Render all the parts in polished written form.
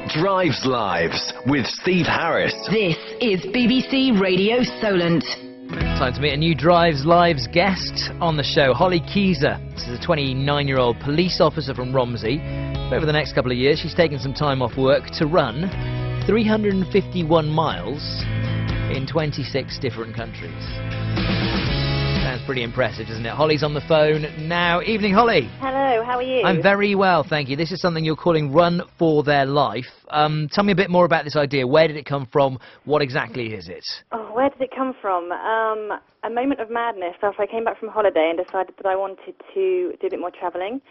Drives Lives with Steve Harris. This is BBC Radio Solent. Time to meet a new Drives Lives guest on the show, Holly Keyser. This is a 29-year-old police officer from Romsey. Over the next couple of years, she's taken some time off work to run 351 miles in 26 different countries. Sounds pretty impressive, doesn't it? Holly's on the phone now. Evening, Holly. Hello, how are you? I'm very well, thank you. This is something you're calling Run for Their Life. Tell me a bit more about this idea. Where did it come from? What exactly is it? Oh, where did it come from? A moment of madness after I came back from holiday and decided that I wanted to do a bit more travelling.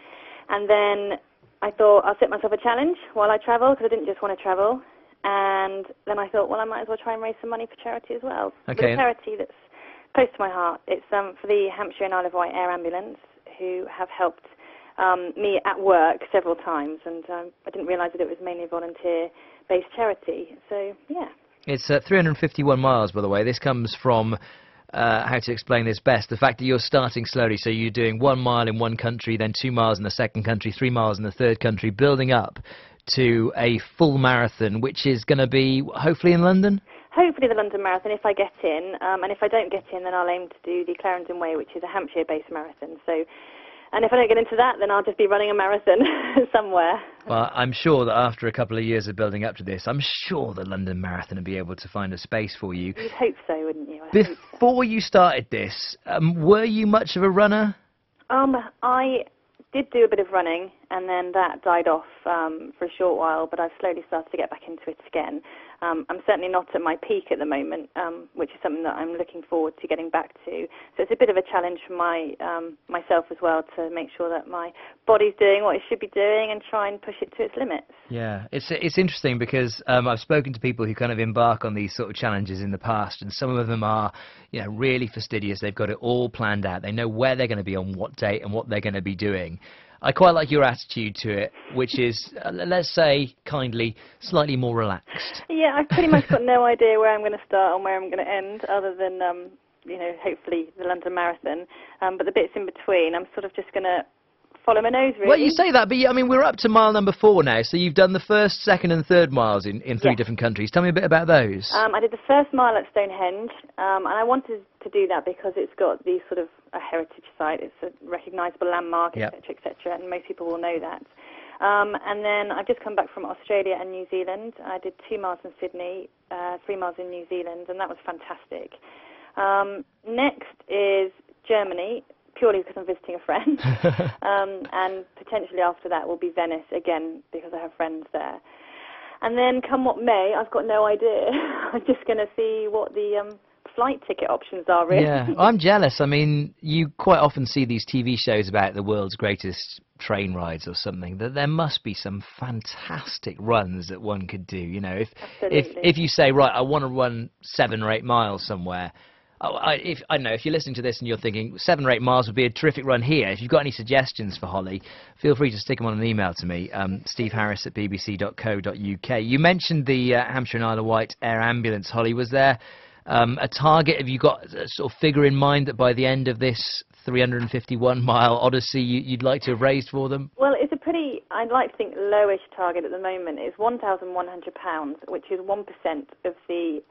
And then I thought I'll set myself a challenge while I travel, because I didn't just want to travel. And then I thought, well, I might as well try and raise some money for charity as well. Okay. For a charity that's close to my heart. It's for the Hampshire and Isle of Wight Air Ambulance, who have helped me at work several times, and I didn't realise that it was mainly a volunteer-based charity. So, yeah. It's 351 miles, by the way. This comes from, how to explain this best, the fact that you're starting slowly, so you're doing 1 mile in one country, then 2 miles in the second country, 3 miles in the third country, building up to a full marathon, which is going to be, hopefully, in London? Hopefully the London Marathon, if I get in, and if I don't get in, then I'll aim to do the Clarendon Way, which is a Hampshire-based marathon. So, and if I don't get into that, then I'll just be running a marathon somewhere. Well, I'm sure that after a couple of years of building up to this, I'm sure the London Marathon will be able to find a space for you. You'd hope so, wouldn't you? Before you started this, were you much of a runner? I did do a bit of running, and then that died off for a short while, but I've slowly started to get back into it again. I'm certainly not at my peak at the moment, which is something that I'm looking forward to getting back to. So it's a bit of a challenge for myself as well, to make sure that my body's doing what it should be doing and try and push it to its limits. Yeah, it's interesting because I've spoken to people who kind of embark on these sort of challenges in the past, and some of them are, really fastidious. They've got it all planned out. They know where they're going to be on what date and what they're going to be doing. I quite like your attitude to it, which is, let's say, kindly, slightly more relaxed. Yeah, I've pretty much got no idea where I'm going to start and where I'm going to end, other than, hopefully the London Marathon. But the bits in between, I'm sort of just going to follow my nose, really. Well, you say that, but we're up to mile number 4 now, so you've done the first, second and third miles in 3 different countries. Tell me a bit about those. I did the first mile at Stonehenge, and I wanted to do that because it's got the sort of a heritage site. It's a recognisable landmark, etc., etc., and most people will know that. And then I've just come back from Australia and New Zealand. I did 2 miles in Sydney, 3 miles in New Zealand, and that was fantastic. Next is Germany, purely because I'm visiting a friend, and potentially after that will be Venice again, because I have friends there. And then come what may, I've got no idea. I'm just going to see what the flight ticket options are, really. Yeah, I'm jealous. You quite often see these TV shows about the world's greatest train rides or something. That there must be some fantastic runs that one could do. If you say, right, I want to run 7 or 8 miles somewhere. I don't know, if you're listening to this and you're thinking 7 or 8 miles would be a terrific run here, if you've got any suggestions for Holly, feel free to stick them on an email to me, steveharris@bbc.co.uk. You mentioned the Hampshire and Isle of Wight Air Ambulance, Holly. Was there a target? Have you got a sort of figure in mind that by the end of this 351-mile odyssey you'd like to have raised for them? Well, it's a pretty, I'd like to think, lowish target at the moment. It's £1,100, which is 1% of the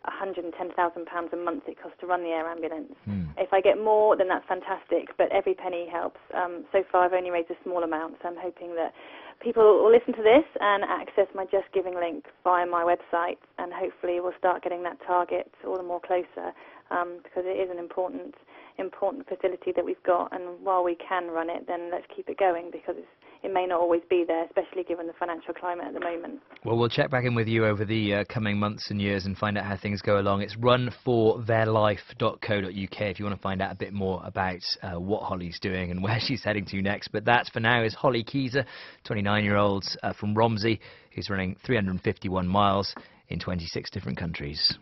£110,000 a month it costs to run the air ambulance. If I get more, then that's fantastic, but every penny helps. So far I've only raised a small amount, so I'm hoping that people will listen to this and access my Just Giving link via my website, and hopefully we'll start getting that target all the more closer, because it is an important facility that we've got, and while we can run it, then let's keep it going, because it may not always be there, especially given the financial climate at the moment. Well, we'll check back in with you over the coming months and years and find out how things go along. It's runfortheirlife.co.uk if you want to find out a bit more about what Holly's doing and where she's heading to next. But that, for now, is Holly Keyser, 29-year-old from Romsey, who's running 351 miles in 26 different countries.